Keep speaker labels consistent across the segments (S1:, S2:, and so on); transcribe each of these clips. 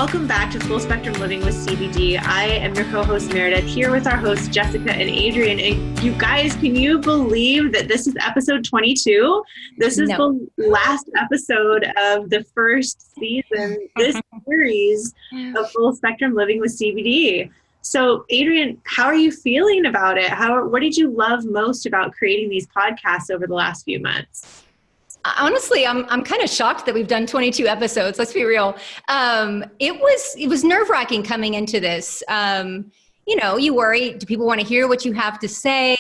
S1: Welcome back to Full Spectrum Living with CBD. I am your co-host Meredith, here with our hosts Jessica and Adrian. And you guys, can you believe that this is episode 22? This is the last episode of the first season, this series of Full Spectrum Living with CBD. So Adrian, how are you feeling about it? What did you love most about creating these podcasts over the last few months?
S2: Honestly, I'm kind of shocked that we've done 22 episodes. Let's be real. It was nerve-wracking coming into this. You worry, do people want to hear what you have to say?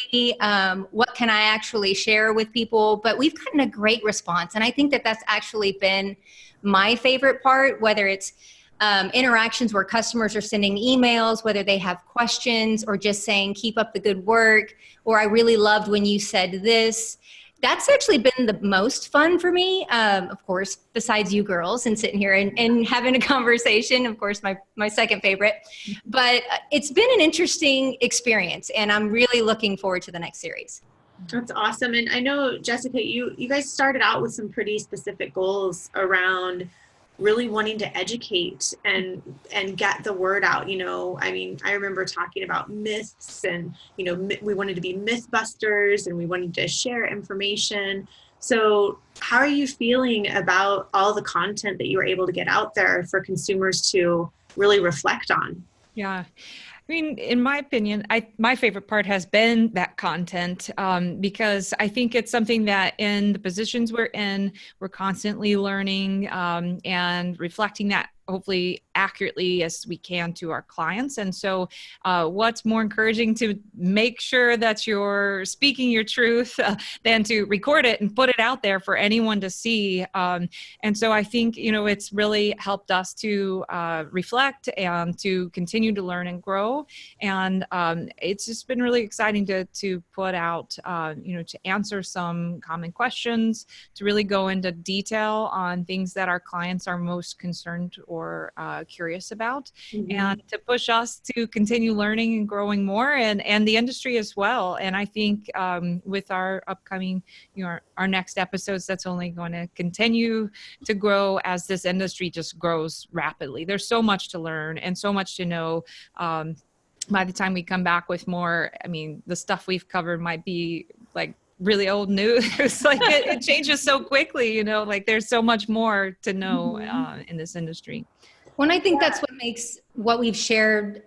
S2: What can I actually share with people? But we've gotten a great response. And I think that that's actually been my favorite part, whether it's interactions where customers are sending emails, whether they have questions or just saying, keep up the good work, or I really loved when you said this. That's actually been the most fun for me, of course, besides you girls and sitting here and having a conversation, of course, my second favorite. But it's been an interesting experience, and I'm really looking forward to the next series.
S1: That's awesome. And I know, Jessica, you guys started out with some pretty specific goals around really wanting to educate and get the word out. I remember talking about myths and, we wanted to be mythbusters and we wanted to share information. So how are you feeling about all the content that you were able to get out there for consumers to really reflect on?
S3: Yeah. I mean, in my opinion, my favorite part has been that content because I think it's something that in the positions we're in, we're constantly learning and reflecting that hopefully accurately as we can to our clients. And so what's more encouraging to make sure that you're speaking your truth than to record it and put it out there for anyone to see. And so I think, it's really helped us to reflect and to continue to learn and grow. And it's just been really exciting to put out, to answer some common questions, to really go into detail on things that our clients are most concerned or curious about, and to push us to continue learning and growing more, and the industry as well. And I think with our upcoming, our next episodes, that's only going to continue to grow as this industry just grows rapidly. There's so much to learn and so much to know. By the time we come back with more, the stuff we've covered might be like really old news. It changes so quickly, there's so much more to know in this industry.
S2: Well, and I think that's what makes what we've shared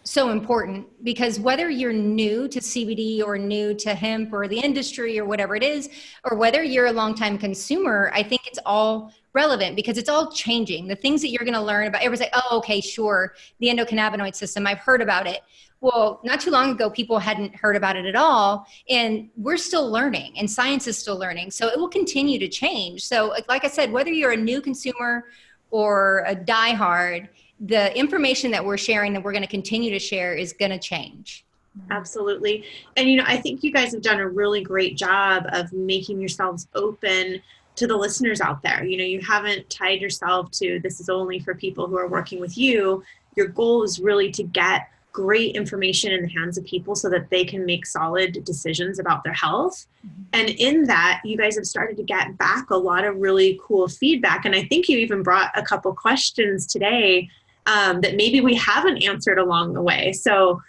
S2: so important, because whether you're new to CBD or new to hemp or the industry or whatever it is, or whether you're a longtime consumer, I think it's all relevant because it's all changing. The things that you're going to learn about, everyone's like, oh, okay, sure, the endocannabinoid system, I've heard about it. Well, not too long ago, people hadn't heard about it at all. And we're still learning and science is still learning. So it will continue to change. So like I said, whether you're a new consumer or a diehard, the information that we're sharing, that we're going to continue to share, is going to change.
S1: Absolutely. And, I think you guys have done a really great job of making yourselves open to the listeners out there. You haven't tied yourself to, this is only for people who are working with you. Your goal is really to get great information in the hands of people so that they can make solid decisions about their health. And in that, you guys have started to get back a lot of really cool feedback. And I think you even brought a couple questions today that maybe we haven't answered along the way. So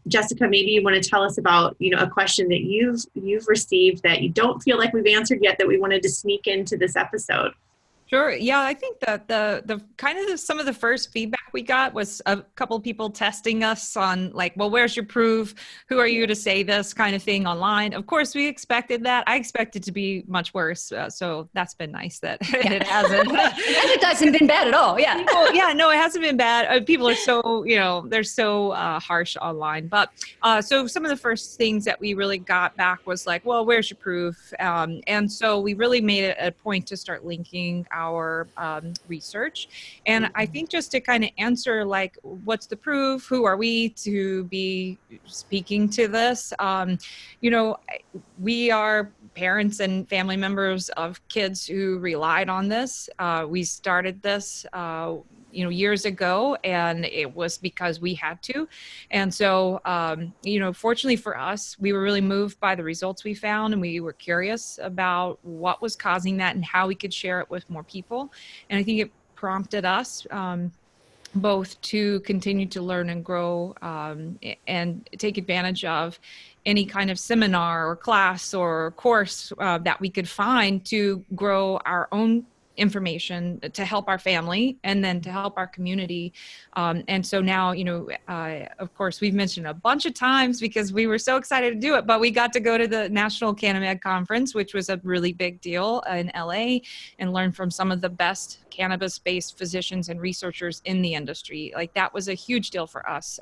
S1: Jessica, maybe you want to tell us about, a question that you've received that you don't feel like we've answered yet that we wanted to sneak into this episode.
S3: Sure. Yeah, I think that the kind of some of the first feedback we got was a couple of people testing us on like, well, where's your proof? Who are you to say this kind of thing online? Of course, we expected that. I expected to be much worse. So that's been nice that it hasn't.
S2: And it hasn't been bad at all. Yeah.
S3: No, it hasn't been bad. People are so, they're so harsh online. But so some of the first things that we really got back was like, well, where's your proof? And so we really made it a point to start linking our research. And I think just to kind of answer like, what's the proof? Who are we to be speaking to this? We are parents and family members of kids who relied on this. We started this years ago, and it was because we had to. And so, fortunately for us, we were really moved by the results we found, and we were curious about what was causing that and how we could share it with more people. And I think prompted us both to continue to learn and grow and take advantage of any kind of seminar or class or course that we could find to grow our own information to help our family and then to help our community. And so now, of course, we've mentioned a bunch of times because we were so excited to do it, but we got to go to the National CanAmed Conference, which was a really big deal in LA, and learn from some of the best cannabis-based physicians and researchers in the industry. Like, that was a huge deal for us.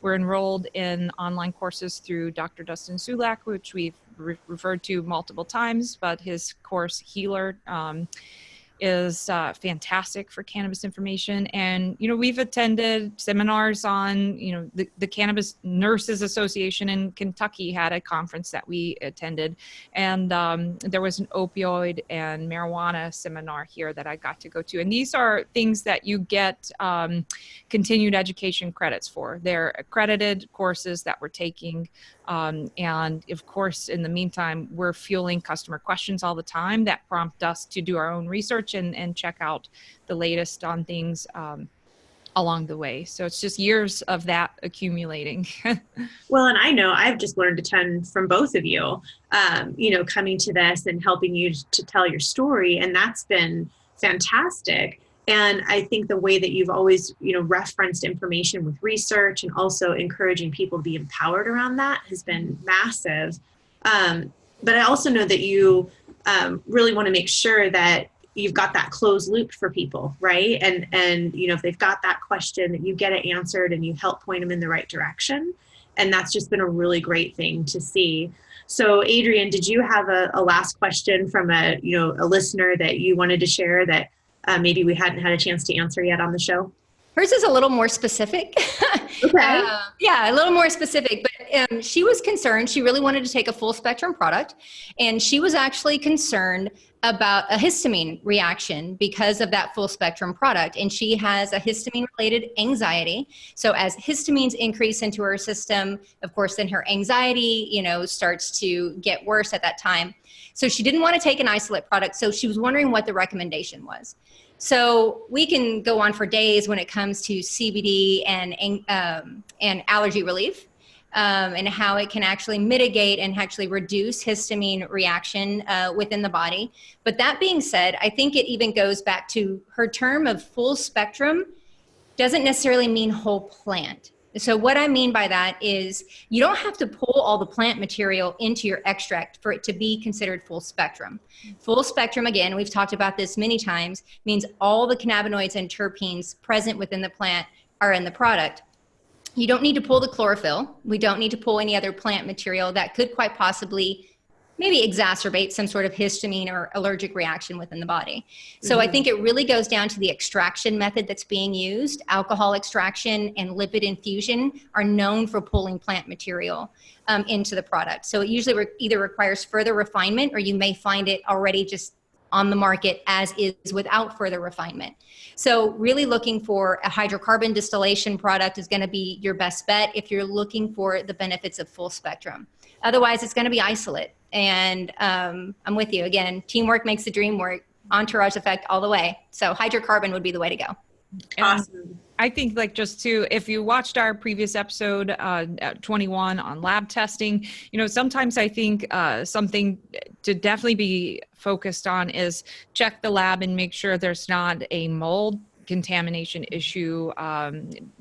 S3: We're enrolled in online courses through Dr. Dustin Sulak, which we've referred to multiple times, but his course Healer is fantastic for cannabis information. And, we've attended seminars on, the Cannabis Nurses Association in Kentucky had a conference that we attended. And there was an opioid and marijuana seminar here that I got to go to. And these are things that you get continued education credits for. They're accredited courses that we're taking. And of course, in the meantime, we're fueling customer questions all the time that prompt us to do our own research and check out the latest on things along the way. So it's just years of that accumulating.
S1: Well, and I know I've just learned a ton from both of you, coming to this and helping you to tell your story. And that's been fantastic. And I think the way that you've always, referenced information with research and also encouraging people to be empowered around that has been massive. But I also know that you really want to make sure that you've got that closed loop for people, right? And if they've got that question, that you get it answered and you help point them in the right direction. And that's just been a really great thing to see. So Adrienne, did you have a last question from a listener that you wanted to share that maybe we hadn't had a chance to answer yet on the show?
S2: Hers is a little more specific.
S1: Okay.
S2: Yeah, a little more specific, but she was concerned. She really wanted to take a full spectrum product, and she was actually concerned about a histamine reaction because of that full spectrum product. And she has a histamine related anxiety. So as histamines increase into her system, of course, then her anxiety, starts to get worse at that time. So she didn't want to take an isolate product. So she was wondering what the recommendation was. So we can go on for days when it comes to CBD and allergy relief, and how it can actually mitigate and actually reduce histamine reaction within the body. But that being said, I think it even goes back to her term of full spectrum doesn't necessarily mean whole plant. So what I mean by that is you don't have to pull all the plant material into your extract for it to be considered full spectrum. Full spectrum, again, we've talked about this many times, means all the cannabinoids and terpenes present within the plant are in the product. You don't need to pull the chlorophyll. We don't need to pull any other plant material that could quite possibly maybe exacerbate some sort of histamine or allergic reaction within the body. So I think it really goes down to the extraction method that's being used. Alcohol extraction and lipid infusion are known for pulling plant material into the product. So it usually either requires further refinement, or you may find it already just on the market as is without further refinement. So really looking for a hydrocarbon distillation product is going to be your best bet if you're looking for the benefits of full spectrum. Otherwise, it's going to be isolate. And I'm with you. Again, teamwork makes the dream work, entourage effect all the way. So hydrocarbon would be the way to go.
S1: Awesome.
S3: I think if you watched our previous episode, 21 on lab testing, sometimes I think something to definitely be focused on is check the lab and make sure there's not a mold contamination issue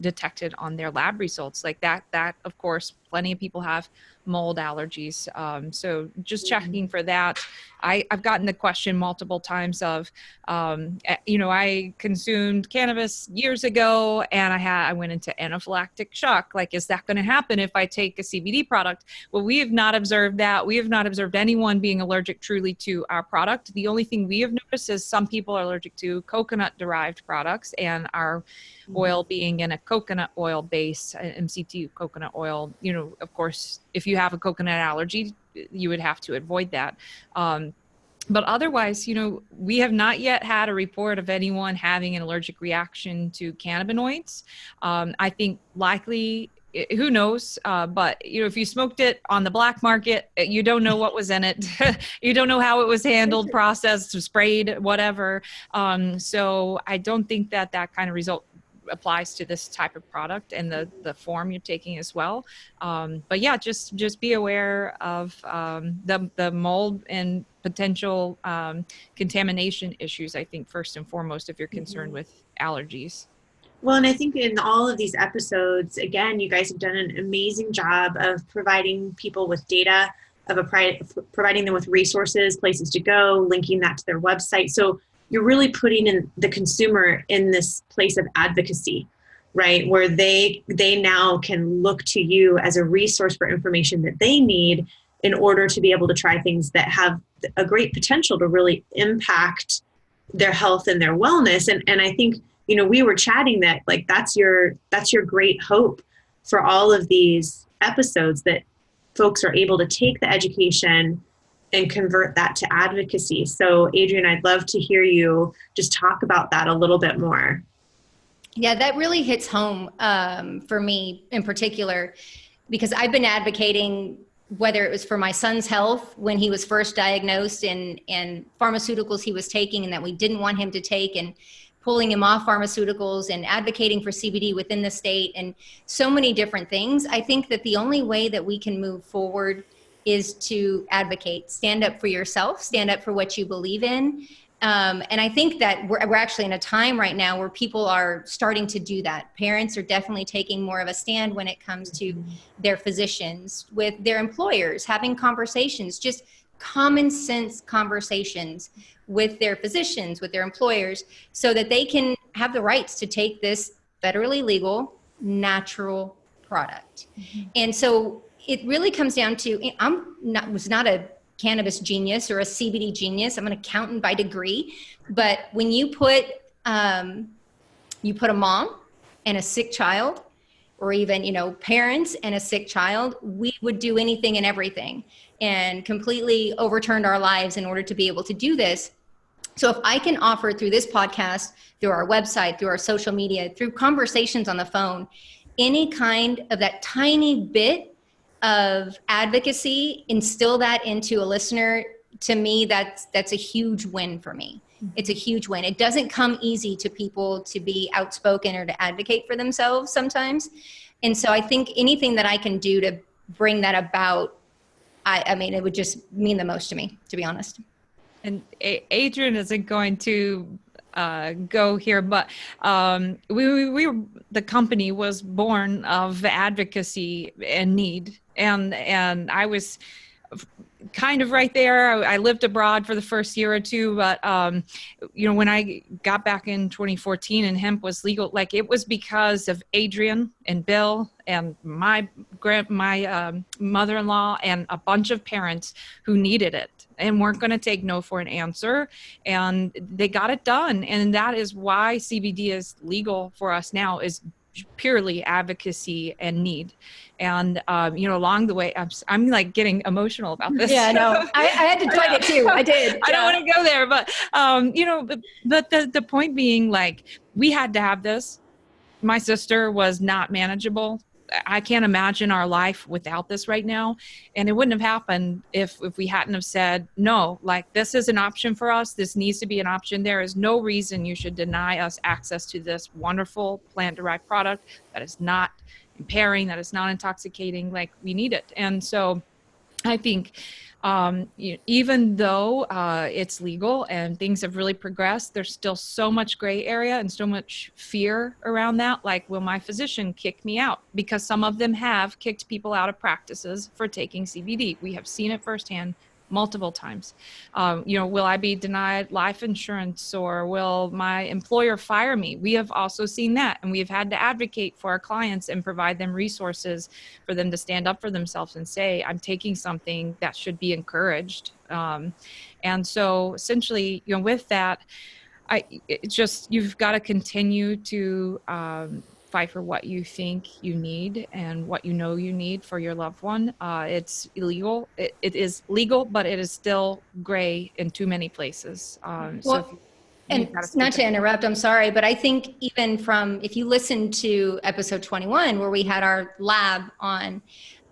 S3: detected on their lab results. Like that, of course, plenty of people have mold allergies. So just checking for that. I've gotten the question multiple times of, I consumed cannabis years ago and I went into anaphylactic shock. Like, is that going to happen if I take a CBD product? Well, we have not observed that. We have not observed anyone being allergic truly to our product. The only thing we have noticed is some people are allergic to coconut derived products, and our oil being in a coconut oil base, MCT coconut oil, of course, if you have a coconut allergy, you would have to avoid that. But otherwise, we have not yet had a report of anyone having an allergic reaction to cannabinoids. I think likely who knows? But if you smoked it on the black market, you don't know what was in it. You don't know how it was handled, processed, sprayed, whatever. So I don't think that kind of result applies to this type of product and the form you're taking as well. But yeah, just be aware of the mold and potential contamination issues, I think, first and foremost, if you're concerned with allergies.
S1: Well, and I think in all of these episodes, again, you guys have done an amazing job of providing people with data, providing them with resources, places to go, linking that to their website. So you're really putting in the consumer in this place of advocacy, right? Where they now can look to you as a resource for information that they need in order to be able to try things that have a great potential to really impact their health and their wellness. And I think, we were chatting that like that's your great hope for all of these episodes, that folks are able to take the education and convert that to advocacy. So Adrienne, I'd love to hear you just talk about that a little bit more.
S2: Yeah, that really hits home for me in particular, because I've been advocating, whether it was for my son's health when he was first diagnosed and pharmaceuticals he was taking and that we didn't want him to take, and pulling him off pharmaceuticals, and advocating for CBD within the state, and so many different things. I think that the only way that we can move forward is to advocate, stand up for yourself, stand up for what you believe in. And I think that we're actually in a time right now where people are starting to do that. Parents are definitely taking more of a stand when it comes to their physicians, with their employers, having conversations, just common sense conversations with their physicians, with their employers, so that they can have the rights to take this federally legal, natural product. Mm-hmm. And so it really comes down to, was not a cannabis genius or a CBD genius. I'm an accountant by degree, but when you put a mom and a sick child, or even, parents and a sick child, we would do anything and everything, and completely overturned our lives in order to be able to do this. So if I can offer through this podcast, through our website, through our social media, through conversations on the phone, any kind of that tiny bit of advocacy, instill that into a listener, to me, that's a huge win for me. It's a huge win. It doesn't come easy to people to be outspoken or to advocate for themselves sometimes. And so I think anything that I can do to bring that about, I mean, it would just mean the most to me, to be honest.
S3: And Adrienne isn't going to go here, but the company was born of advocacy and need. And I was kind of right there. I lived abroad for the first year or two, but when I got back in 2014 and hemp was legal, like it was because of Adrienne and Bill and my mother-in-law and a bunch of parents who needed it and weren't going to take no for an answer, and they got it done. And that is why CBD is legal for us now, is purely advocacy and need. And along the way, I'm like getting emotional about this.
S2: Yeah, no, I had to fight it too. I did.
S3: I don't want to go there, but but the point being, like, we had to have this. My sister was not manageable. I can't imagine our life without this right now. And it wouldn't have happened if we hadn't have said, no, like, this is an option for us. This needs to be an option. There is no reason you should deny us access to this wonderful plant-derived product that is not impairing, that is not intoxicating. Like, we need it. And so I think even though it's legal and things have really progressed, there's still so much gray area and so much fear around that. Like, will my physician kick me out? Because some of them have kicked people out of practices for taking CBD. We have seen it firsthand multiple times. Will I be denied life insurance, or will my employer fire me? We have also seen that, and we have had to advocate for our clients and provide them resources for them to stand up for themselves and say, I'm taking something that should be encouraged. And so essentially, with that, you've got to continue to fight for what you think you need and what you need for your loved one. It's illegal. It is legal, but it is still gray in too many places.
S2: And not to interrupt, I'm sorry, but I think even if you listen to episode 21, where we had our lab on,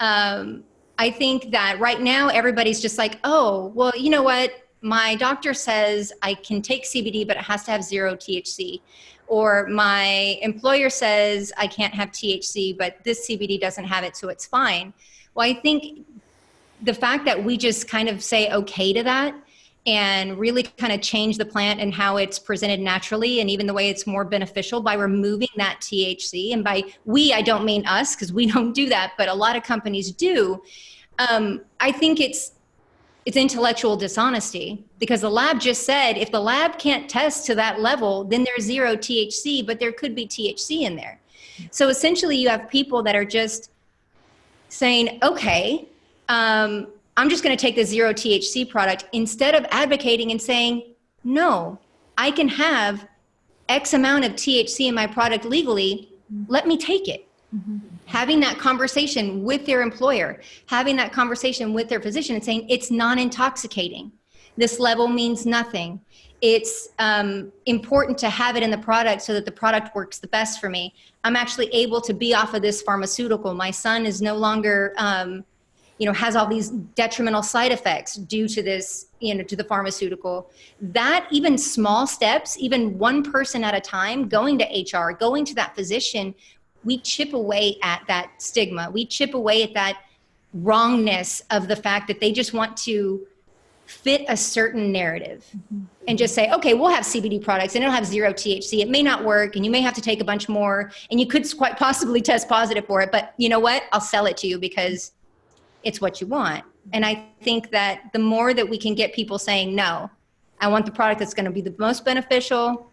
S2: I think that right now everybody's just like, oh, well, you know what? My doctor says I can take CBD, but it has to have 0 THC. Or my employer says I can't have THC, but this CBD doesn't have it, so it's fine. Well, I think the fact that we just kind of say okay to that and really kind of change the plant and how it's presented naturally, and even the way it's more beneficial by removing that THC. And by we, I don't mean us, because we don't do that, but a lot of companies do. I think it's intellectual dishonesty, because the lab just said if the lab can't test to that level, then there's 0 THC, but there could be THC in there. So essentially you have people that are just saying, okay, I'm just going to take the 0 THC product, instead of advocating and saying, no, I can have X amount of THC in my product legally. Let me take it. Mm-hmm. Having that conversation with their employer, having that conversation with their physician and saying, it's non-intoxicating. This level means nothing. It's important to have it in the product so that the product works the best for me. I'm actually able to be off of this pharmaceutical. My son is no longer, has all these detrimental side effects due to this, to the pharmaceutical. That even small steps, even one person at a time, going to HR, going to that physician, we chip away at that stigma. We chip away at that wrongness of the fact that they just want to fit a certain narrative and just say, okay, we'll have CBD products and it'll have 0 THC. It may not work and you may have to take a bunch more and you could quite possibly test positive for it, but you know what? I'll sell it to you because it's what you want. And I think that the more that we can get people saying, no, I want the product that's going to be the most beneficial,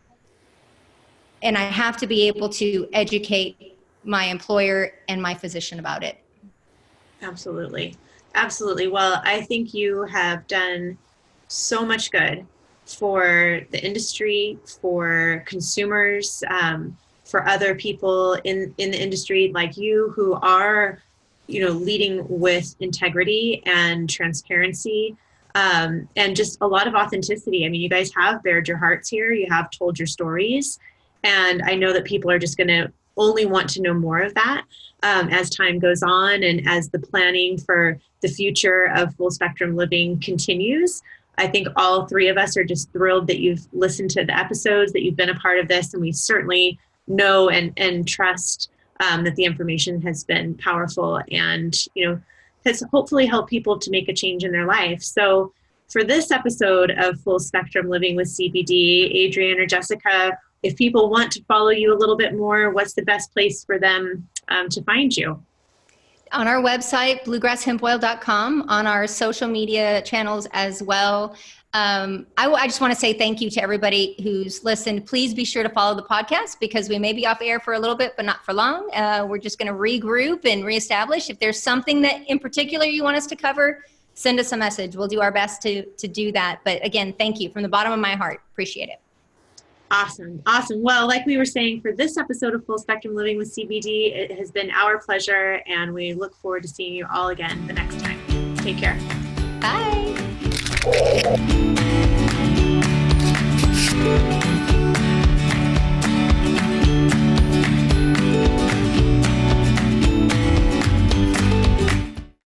S2: and I have to be able to educate my employer and my physician about it.
S1: Absolutely. Absolutely. Well, I think you have done so much good for the industry, for consumers, for other people in the industry like you who are leading with integrity and transparency, and just a lot of authenticity. I mean, you guys have bared your hearts here. You have told your stories. And I know that people are just going to only want to know more of that as time goes on and as the planning for the future of full spectrum living continues. I think all three of us are just thrilled that you've listened to the episodes, that you've been a part of this, and we certainly know and trust that the information has been powerful and, has hopefully helped people to make a change in their life. So for this episode of Full Spectrum Living with CBD, Adrienne or Jessica, if people want to follow you a little bit more, what's the best place for them to find you?
S2: On our website, bluegrasshempoil.com, on our social media channels as well. I just want to say thank you to everybody who's listened. Please be sure to follow the podcast because we may be off air for a little bit, but not for long. We're just going to regroup and reestablish. If there's something that in particular you want us to cover, send us a message. We'll do our best to do that. But again, thank you from the bottom of my heart. Appreciate it.
S1: Awesome. Well, like we were saying, for this episode of Full Spectrum Living with CBD, it has been our pleasure, and we look forward to seeing you all again the next time. Take care.
S2: Bye.